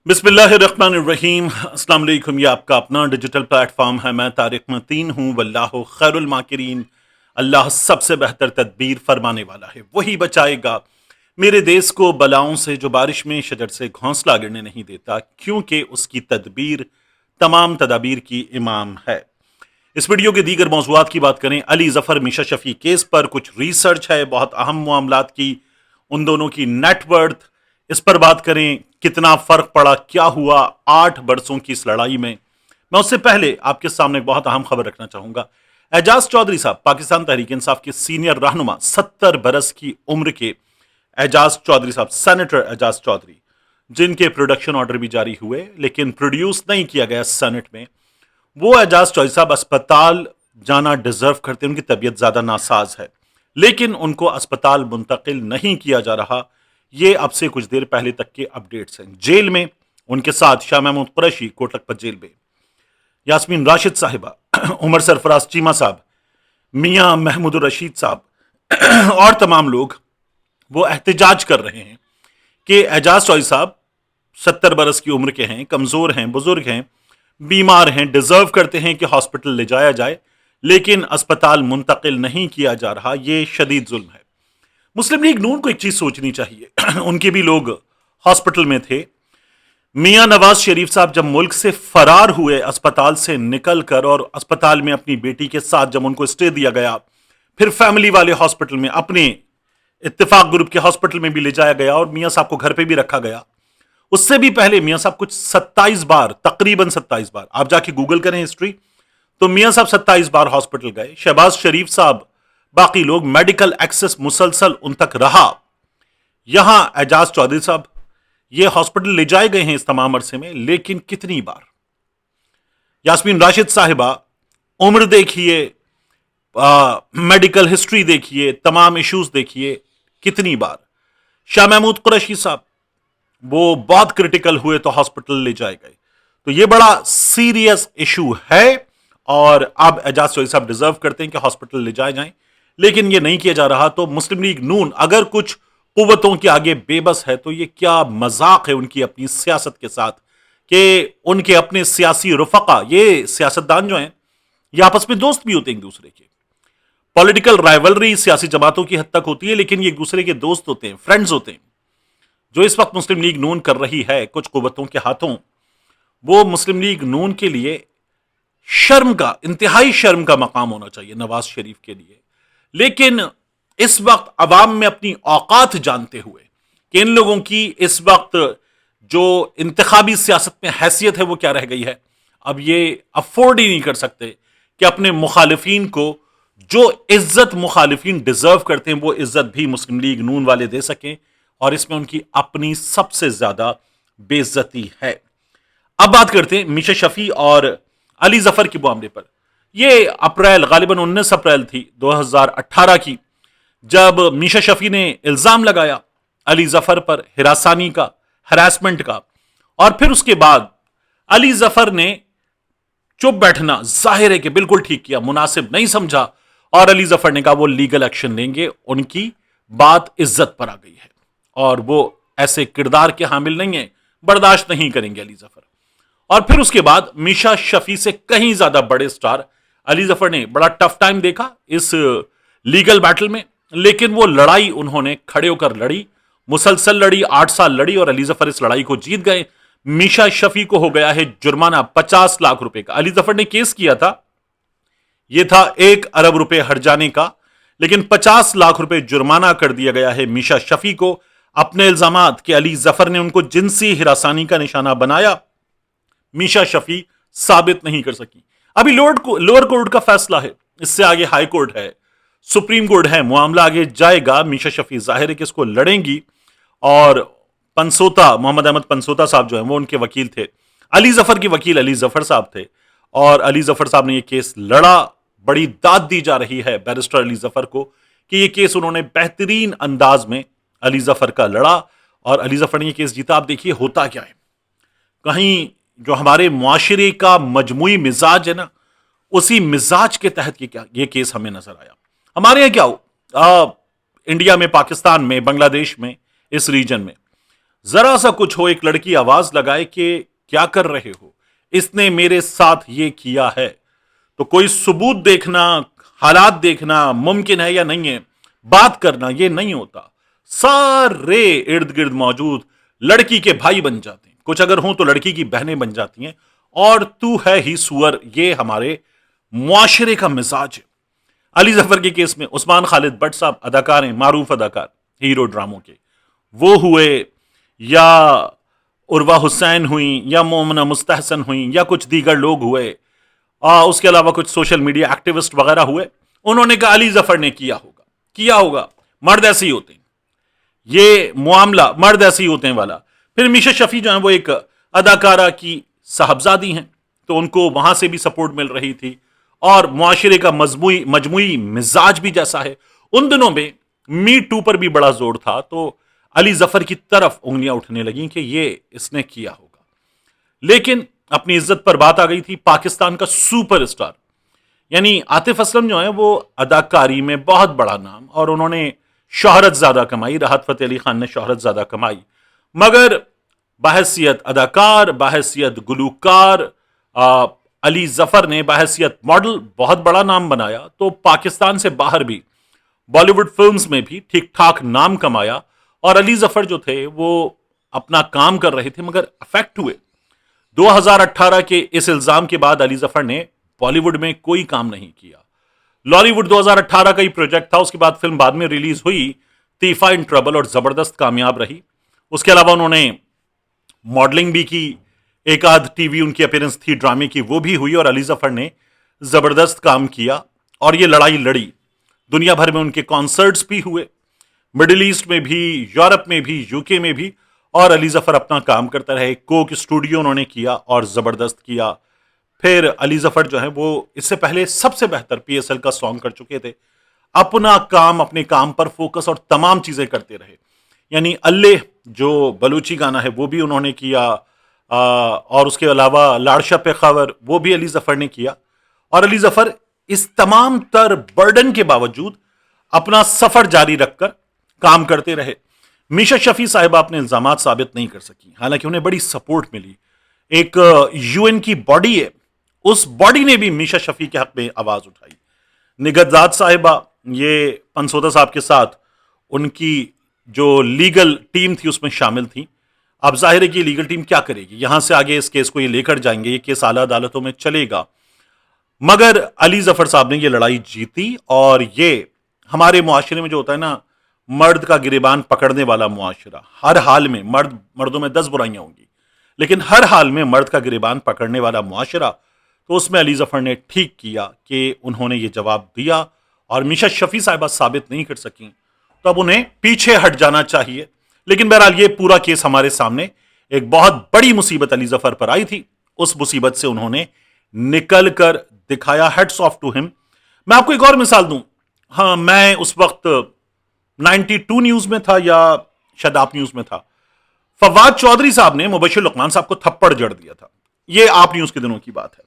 बिस्मिल्लाहिर्रहमानिर्रहीम। अस्सलाम वालेकुम। ये आपका अपना डिजिटल प्लेटफॉर्म है। मैं तारिक मतीन हूँ। वल्लाहु खैरुल माकिरीन। अल्लाह सबसे बेहतर तदबीर फरमाने वाला है, वही बचाएगा मेरे देश को बलाओं से जो बारिश में शजर से घोंसला गिरने नहीं देता, क्योंकि उसकी तदबीर तमाम तदाबीर की इमाम है। इस वीडियो के दीगर मौज़ूआत की बात करें। अली जफर मीशा शफी केस पर कुछ रिसर्च है, बहुत अहम मामलात की, उन दोनों की नेटवर्थ, इस पर बात करें। कितना फर्क पड़ा, क्या हुआ 8 बरसों की इस लड़ाई में। मैं उससे पहले आपके सामने एक बहुत अहम खबर रखना चाहूंगा। एजाज चौधरी साहब, पाकिस्तान तहरीक इंसाफ के सीनियर रहनुमा, 70 बरस की उम्र के एजाज चौधरी साहब, सेनेटर एजाज चौधरी, जिनके प्रोडक्शन ऑर्डर भी जारी हुए लेकिन प्रोड्यूस नहीं किया गया सेनेट में, वो एजाज चौधरी साहब अस्पताल जाना डिजर्व करते हैं। उनकी तबीयत ज्यादा नासाज है, लेकिन उनको अस्पताल मुंतकिल नहीं किया जा रहा। ये अब से कुछ देर पहले तक के अपडेट्स हैं। जेल में उनके साथ शाह महमूद कुरैशी कोट लखपत जेल में, यास्मीन राशिद साहिबा, उमर सरफराज चीमा साहब, मियां महमूद रशीद साहब और तमाम लोग वो एहतजाज कर रहे हैं कि एजाज चौधरी साहब 70 बरस की उम्र के हैं, कमजोर हैं, बुजुर्ग हैं, बीमार हैं, डिजर्व करते हैं कि हॉस्पिटल ले जाया जाए, लेकिन अस्पताल मुंतकिल नहीं किया जा रहा। ये शदीद जुल्म है। मुस्लिम लीग नून को एक चीज सोचनी चाहिए। उनके भी लोग हॉस्पिटल में थे। मियां नवाज शरीफ साहब जब मुल्क से फरार हुए, अस्पताल से निकलकर, और अस्पताल में अपनी बेटी के साथ जब उनको स्टे दिया गया, फिर फैमिली वाले हॉस्पिटल में, अपने इत्तेफाक ग्रुप के हॉस्पिटल में भी ले जाया गया और मियां साहब को घर पे भी रखा गया। उससे भी पहले मियां साहब कुछ 27 बार, तकरीबन 27 बार, आप जाके गूगल करें हिस्ट्री, तो मियां साहब 27 बार हॉस्पिटल गए। शहबाज शरीफ साहब, बाकी लोग, मेडिकल एक्सेस मुसलसल उन तक रहा। यहां एजाज चौधरी साहब ये हॉस्पिटल ले जाए गए हैं इस तमाम अरसे में, लेकिन कितनी बार। यास्मीन राशिद साहिबा, उम्र देखिए, मेडिकल हिस्ट्री देखिए, तमाम इश्यूज देखिए, कितनी बार। शाह महमूद कुरैशी साहब, वो बहुत क्रिटिकल हुए तो हॉस्पिटल ले जाए गए। तो ये बड़ा सीरियस इशू है और अब एजाज चौधरी साहब डिजर्व करते हैं कि हॉस्पिटल ले जाए जाएं, लेकिन ये नहीं किया जा रहा। तो मुस्लिम लीग नून अगर कुछ कुव्वतों के आगे बेबस है, तो ये क्या मजाक है उनकी अपनी सियासत के साथ, कि उनके अपने सियासी रुफका, ये सियासतदान जो हैं, ये आपस में दोस्त भी होते हैं एक दूसरे के। पॉलिटिकल राइवलरी सियासी जमातों की हद तक होती है, लेकिन ये एक दूसरे के दोस्त होते हैं, फ्रेंड्स होते हैं। जो इस वक्त मुस्लिम लीग नून कर रही है कुछ कुव्वतों के हाथों, वो मुस्लिम लीग नून के लिए शर्म का, इंतहाई शर्म का मकाम होना चाहिए नवाज शरीफ के लिए। लेकिन इस वक्त अवाम में अपनी औकात जानते हुए कि इन लोगों की इस वक्त जो इंतखाबी सियासत में हैसियत है वो क्या रह गई है, अब ये अफोर्ड ही नहीं कर सकते कि अपने मुखालिफिन को जो इज्जत मुखालिफिन डिजर्व करते हैं वो इज्जत भी मुस्लिम लीग नून वाले दे सकें, और इसमें उनकी अपनी सबसे ज्यादा बेइज्जती है। अब बात करते हैं मीशा शफी और अली जफर के मामले पर। यह अप्रैल, गालिबन 19 अप्रैल थी 2018 की, जब मीशा शफी ने इल्जाम लगाया अली जफर पर हिरासानी का, हरासमेंट का, और फिर उसके बाद अली जफर ने चुप बैठना जाहिर है कि बिल्कुल ठीक किया, मुनासिब नहीं समझा, और अली जफर ने कहा वो लीगल एक्शन लेंगे। उनकी बात इज्जत पर आ गई है और वो ऐसे किरदार के हामिल नहीं है, बर्दाश्त नहीं करेंगे अली जफर। और फिर उसके बाद मीशा शफी से कहीं ज्यादा बड़े स्टार अली जफर ने बड़ा टफ टाइम देखा इस लीगल बैटल में, लेकिन वो लड़ाई उन्होंने खड़े होकर लड़ी, मुसलसल लड़ी, 8 साल लड़ी, और अली जफर इस लड़ाई को जीत गए। मीशा शफी को हो गया है जुर्माना 50 लाख रुपए का। अली जफर ने केस किया था, यह था 1 अरब रुपए हट जाने का, लेकिन 50 लाख रुपए जुर्माना कर दिया गया है मीशा शफी को अपने इल्जामात कि अली जफर ने उनको जिनसी हिरासानी का निशाना बनाया। मीशा शफी साबित नहीं कर सकी। अभी लोअर कोर्ट का फैसला है, इससे आगे हाई कोर्ट है, सुप्रीम कोर्ट है, मामला आगे जाएगा। मीशा शफी जाहिर है कि इसको लड़ेंगी, और पंसोता, मोहम्मद अहमद पंसोता साहब जो है वो उनके वकील थे। अली जफर के वकील अली जफर साहब थे, और अली जफर साहब ने यह केस लड़ा। बड़ी दाद दी जा रही है बैरिस्टर अली जफर को कि यह केस उन्होंने बेहतरीन अंदाज में अली जफर का लड़ा, और अली जफर ने यह केस जीता। आप देखिए होता क्या है, कहीं जो हमारे मुआशरे का मजमुई मिजाज है ना, उसी मिजाज के तहत ये केस हमें नजर आया। हमारे यहाँ क्या हो, इंडिया में, पाकिस्तान में, बांग्लादेश में, इस रीजन में जरा सा कुछ हो, एक लड़की आवाज लगाए कि क्या कर रहे हो, इसने मेरे साथ ये किया है, तो कोई सबूत देखना, हालात देखना मुमकिन है या नहीं है, बात करना ये नहीं होता। सारे इर्द गिर्द मौजूद लड़की के भाई बन जाते हैं, कुछ अगर हों तो लड़की की बहनें बन जाती हैं, और तू है ही सुअर। ये हमारे मुआशरे का मिजाज है। अली जफर के केस में उस्मान खालिद भट्ट साहब अदाकार हैं, मारूफ अदाकार हीरो ड्रामों के, वो हुए, या उर्वा हुसैन हुई, या मोमना मुस्तहसन हुई, या कुछ दीगर लोग हुए, उसके अलावा कुछ सोशल मीडिया एक्टिविस्ट वगैरह हुए, उन्होंने कहा अली जफर ने किया होगा, मर्द ऐसे ही होते हैं, ये मामला मर्द ऐसे ही होते हैं वाला। फिर मीशा शफी जो है वो एक अदाकारा की साहबजादी हैं, तो उनको वहां से भी सपोर्ट मिल रही थी, और मुआशरे का मजमुई मिजाज भी जैसा है। उन दिनों में मी टू पर भी बड़ा जोर था, तो अली जफर की तरफ उंगलियां उठने लगी कि ये इसने किया होगा। लेकिन अपनी इज्जत पर बात आ गई थी। पाकिस्तान का सुपरस्टार यानी आतिफ असलम जो है वो अदाकारी में बहुत बड़ा नाम, और उन्होंने शोहरत ज्यादा कमाई, राहत फतेह अली खान ने शोहरत ज्यादा कमाई, मगर बहैसियत अदाकार, बहैसियत गुलूकार अली जफर ने बहैसियत मॉडल बहुत बड़ा नाम बनाया। तो पाकिस्तान से बाहर भी बॉलीवुड फिल्म्स में भी ठीक ठाक नाम कमाया, और अली जफर जो थे वो अपना काम कर रहे थे मगर अफेक्ट हुए। 2018 के इस इल्जाम के बाद अली जफर ने बॉलीवुड में कोई काम नहीं किया। लॉलीवुड 2018 का ही प्रोजेक्ट था, उसके बाद फिल्म बाद में रिलीज हुई, तीफा इन ट्रबल, और जबरदस्त कामयाब रही। उसके अलावा उन्होंने मॉडलिंग भी की, एक आध टीवी उनकी अपीयरेंस थी ड्रामे की, वो भी हुई, और अली जफर ने जबरदस्त काम किया और ये लड़ाई लड़ी। दुनिया भर में उनके कॉन्सर्ट्स भी हुए, मिडिल ईस्ट में भी, यूरोप में भी, यूके में भी, और अली जफर अपना काम करता रहे। कोक स्टूडियो उन्होंने किया और जबरदस्त किया। फिर अली जफर जो है वो इससे पहले सबसे बेहतर पीएसएल का सॉन्ग कर चुके थे। अपना काम, अपने काम पर फोकस और तमाम चीजें करते रहे। यानी अल्ले जो बलूची गाना है वो भी उन्होंने किया, और उसके अलावा लाड़शा पे खबर वो भी अली जफर ने किया। और अली जफर इस तमाम तर बर्डन के बावजूद अपना सफर जारी रखकर काम करते रहे। मीशा शफी साहिबा अपने इल्जामात साबित नहीं कर सकी, हालांकि उन्हें बड़ी सपोर्ट मिली। एक यूएन की बॉडी है, उस बॉडी ने भी मीशा शफी के हक में आवाज उठाई। निगहतजाद साहिबा, ये पनसोदा साहब के साथ उनकी जो लीगल टीम थी उसमें शामिल थी। अब जाहिर है कि ये लीगल टीम क्या करेगी, यहां से आगे इस केस को ये लेकर जाएंगे, ये केस आला अदालतों में चलेगा। मगर अली जफर साहब ने ये लड़ाई जीती, और ये हमारे मुआशरे में जो होता है ना, मर्द का गिरेबान पकड़ने वाला मुआशरा, हर हाल में मर्दों में 10 बुराइयां होंगी, लेकिन हर हाल में मर्द का गिरेबान पकड़ने वाला मुआशरा, तो उसमें अली जफर ने ठीक किया कि उन्होंने ये जवाब दिया, और मीशा शफी साहिबा साबित नहीं कर सकी, तो अब उन्हें पीछे हट जाना चाहिए। लेकिन बहरहाल ये पूरा केस हमारे सामने, एक बहुत बड़ी मुसीबत अली जफर पर आई थी, उस मुसीबत से उन्होंने निकल कर दिखाया। Heads off to him. मैं आपको एक और मिसाल दूं। हाँ, मैं उस वक्त 92 न्यूज में था, या शायद आप न्यूज में था। फवाद चौधरी साहब ने मुबशिर लुकमान साहब को थप्पड़ जड़ दिया था। ये आप न्यूज के दिनों की बात है।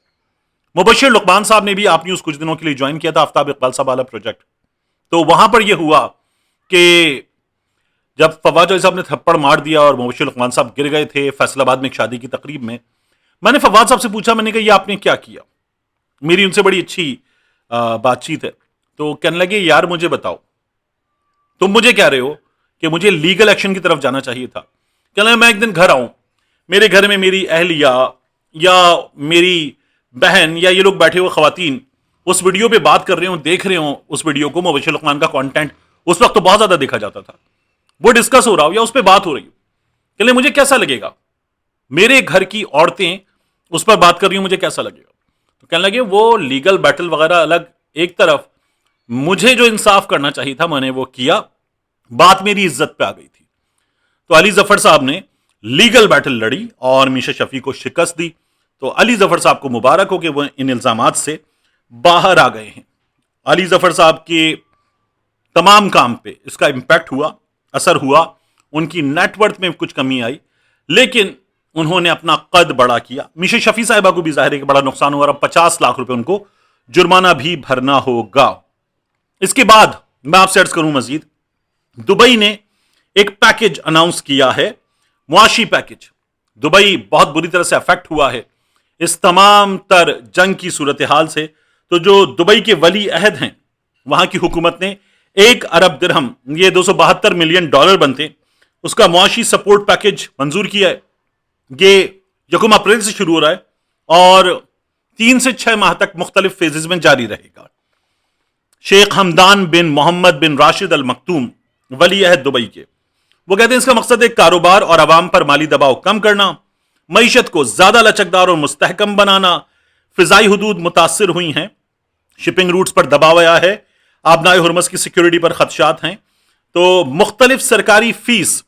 मुबशिर लुकमान साहब ने भी आप न्यूज कुछ दिनों के लिए ज्वाइन किया था, आफ्ताब इकबाल साहब वाला प्रोजेक्ट। तो वहां पर यह हुआ कि जब फवाद चौधरी साहब ने थप्पड़ मार दिया और मुबशिर लुकमान साहब गिर गए थे फैसलाबाद में एक शादी की तकरीब में, मैंने फवाद साहब से पूछा, मैंने कहा ये आपने क्या किया? मेरी उनसे बड़ी अच्छी बातचीत है। तो कहने लगे, यार मुझे बताओ, तुम मुझे कह रहे हो कि मुझे लीगल एक्शन की तरफ जाना चाहिए था। कहने लगे, मैं एक दिन घर आऊं, मेरे घर में मेरी अहलिया या मेरी बहन या ये लोग बैठे हुए खवातीन उस वीडियो पे बात कर रहे हो, देख रहे हो उस वीडियो को, मुबशिर लुकमान का कंटेंट उस वक्त तो बहुत ज्यादा देखा जाता था, वो डिस्कस हो रहा हो या उस पर बात हो रही हो, कहने मुझे कैसा लगेगा? मेरे घर की औरतें उस पर बात कर रही हो, मुझे कैसा लगेगा? तो कहने लगे, वो लीगल बैटल वगैरह अलग एक तरफ, मुझे जो इंसाफ करना चाहिए था मैंने वो किया, बात मेरी इज्जत पे आ गई थी। तो अली जफर साहब ने लीगल बैटल लड़ी और मीशा शफी को शिकस्त दी। तो अली जफर साहब को मुबारक हो कि वह इन इल्जामात से बाहर आ गए हैं। अली जफर साहब के तमाम काम पे इसका इंपैक्ट हुआ, असर हुआ, उनकी नेटवर्थ में कुछ कमी आई, लेकिन उन्होंने अपना कद बड़ा किया। मीशा शफी साहिबा को भी जाहिर है कि बड़ा नुकसान हुआ, अब 50 लाख रुपए उनको जुर्माना भी भरना होगा। इसके बाद मैं आपसे अर्ज करूं मजीद, दुबई ने एक पैकेज अनाउंस किया है मुआशी पैकेज, दुबई बहुत बुरी तरह से अफेक्ट हुआ है इस तमाम तर जंग की सूरत हाल से। तो जो दुबई के वली अहद हैं, वहां की हुकूमत ने 1 अरब दिरहम, ये $272 मिलियन बनते, उसका मुआशी सपोर्ट पैकेज मंजूर किया है। ये 1 अप्रैल से शुरू हो रहा है और 3 से 6 माह तक मुख्तलिफ फेजेज में जारी रहेगा। शेख हमदान बिन मोहम्मद बिन राशिद अल मखतूम, वली अहद दुबई के, वो कहते हैं इसका मकसद एक कारोबार और आवाम पर माली दबाव कम करना, मईशत को ज्यादा लचकदार और मुस्तहकम बनाना। फिजाई हदूद मुतासर हुई हैं, शिपिंग रूट्स पर दबाव आया है, आबनाए हुरमस की सिक्योरिटी पर खदशात हैं, तो मुख्तलिफ सरकारी फीस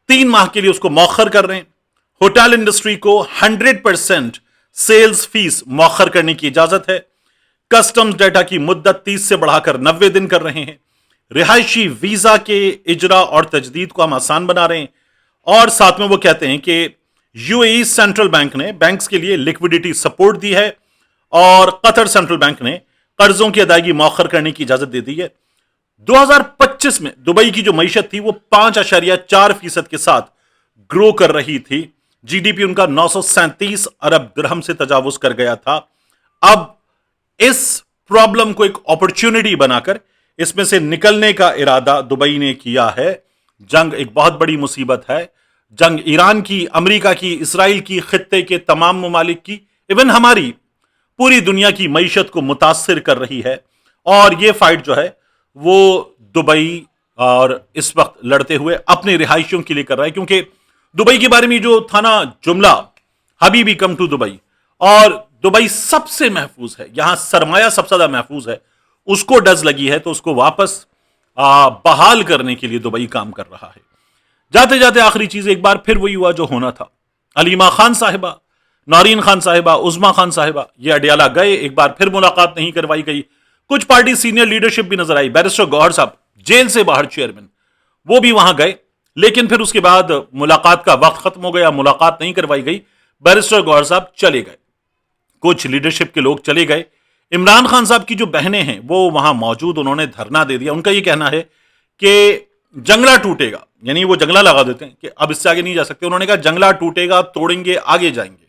3 माह के लिए उसको मौखर कर रहे हैं। होटल इंडस्ट्री को 100% सेल्स फीस मौखर करने की इजाजत है। कस्टम्स डेटा की मुद्दत 30 से बढ़ाकर 90 दिन कर रहे हैं। रिहायशी वीजा के इजरा और तजदीद को हम आसान बना रहे हैं। और साथ में वो कहते हैं कि यूएई सेंट्रल बैंक ने बैंक्स के लिए लिक्विडिटी सपोर्ट दी है और कतर सेंट्रल बैंक ने कर्जों की अदायगी मौखर करने की इजाजत दे दी है। 2025 में दुबई की जो मईशत थी वो 5.4% के साथ ग्रो कर रही थी। जीडीपी उनका 937 अरब दिरहम से तजावुज कर गया था। अब इस प्रॉब्लम को एक अपॉर्चुनिटी बनाकर इसमें से निकलने का इरादा दुबई ने किया है। जंग एक बहुत बड़ी मुसीबत है। जंग ईरान की, अमेरिका की, इसराइल की, खित्ते के तमाम ममालिक की, इवन हमारी पूरी दुनिया की मईशत को मुतासिर कर रही है। और ये फाइट जो है वो दुबई और इस वक्त लड़ते हुए अपने रिहायशियों के लिए कर रहा है, क्योंकि दुबई के बारे में जो था ना जुमला, हबीबी कम टू दुबई, और दुबई सबसे महफूज है, यहां सरमाया सबसे ज्यादा महफूज है, उसको डज लगी है तो उसको वापस बहाल करने के लिए दुबई काम कर रहा है। जाते जाते आखिरी चीज एक बार फिर वही हुआ जो होना था। अलीमा खान साहिबा, नौरीन खान साहिबा, उज़मा खान साहिबा, ये अडियाला गए, एक बार फिर मुलाकात नहीं करवाई गई। कुछ पार्टी सीनियर लीडरशिप भी नजर आई, बैरिस्टर गौहर साहब जेल से बाहर चेयरमैन, वो भी वहां गए, लेकिन फिर उसके बाद मुलाकात का वक्त खत्म हो गया, मुलाकात नहीं करवाई गई, बैरिस्टर गौहर साहब चले गए, कुछ लीडरशिप के लोग चले गए। इमरान खान साहब की जो बहनें हैं वो वहां मौजूद, उन्होंने धरना दे दिया। उनका ये कहना है कि जंगला टूटेगा, यानी वो जंगला लगा देते हैं कि अब इससे आगे नहीं जा सकते। उन्होंने कहा जंगला टूटेगा, तोड़ेंगे, आगे जाएंगे।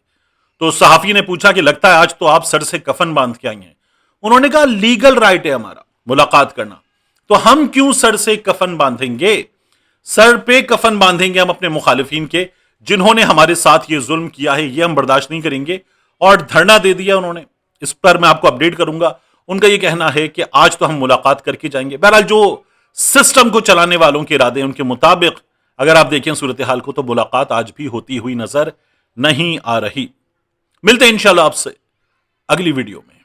तो सहाफी ने पूछा कि लगता है आज तो आप सर से कफन बांध के आई हैं। उन्होंने कहा लीगल राइट है हमारा मुलाकात करना, तो हम क्यों सर से कफन बांधेंगे? सर पे कफन बांधेंगे हम अपने मुखालिफिन के, जिन्होंने हमारे साथ ये जुल्म किया है, ये हम बर्दाश्त नहीं करेंगे। और धरना दे दिया उन्होंने। इस पर मैं आपको अपडेट करूंगा। उनका ये कहना है कि आज तो हम मुलाकात करके जाएंगे। बहरहाल जो सिस्टम को चलाने वालों के इरादे उनके मुताबिक अगर आप देखें सूरत हाल को, तो मुलाकात आज भी होती हुई नजर नहीं आ रही। मिलते हैं इंशाल्लाह आपसे अगली वीडियो में।